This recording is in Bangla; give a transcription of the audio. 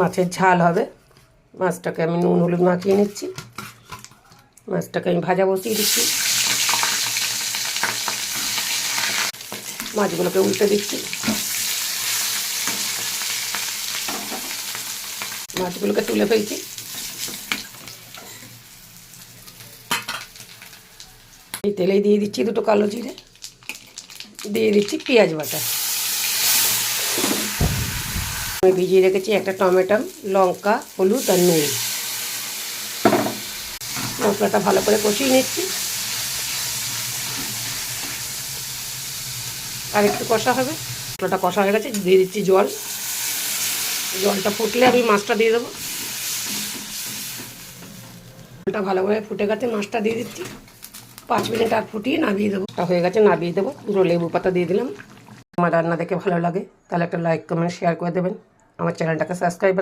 মাছের ঝাল হবে। মাছটাকে আমি নুন হলুদ মাখিয়ে নিচ্ছি। মাছটাকে আমি ভাজা বসিয়ে দিচ্ছি। মাছগুলোকে উল্টে দিচ্ছি। মাছগুলোকে তুলে ফেলছি। এই তেলেই দিয়ে দিচ্ছি দুটো কালো জিরে, দিয়ে দিচ্ছি পেঁয়াজ বাটা। আমি ভিজিয়ে রেখেছি একটা টমেটো, লঙ্কা, হলুদ আর নুন। মশলাটা ভালো করে কষিয়ে নিচ্ছি। আর একটু কষা হবে। মশলাটা কষা হয়ে গেছে, দিয়ে দিচ্ছি জল। জলটা ফুটলে আমি মাছটা দিয়ে দেবো। জলটা ভালোভাবে ফুটে গেছে, মাছটা দিয়ে দিচ্ছি। 5 মিনিট আর ফুটিয়ে নামিয়ে দেবো। হয়ে গেছে, নামিয়ে দেবো। পুরো লেবু পাতা দিয়ে দিলাম। আমার রান্না দেখে ভালো লাগে তাহলে একটা লাইক কমেন্ট শেয়ার করে দেবেন। আমার চ্যানেলটাকে সাবস্ক্রাইব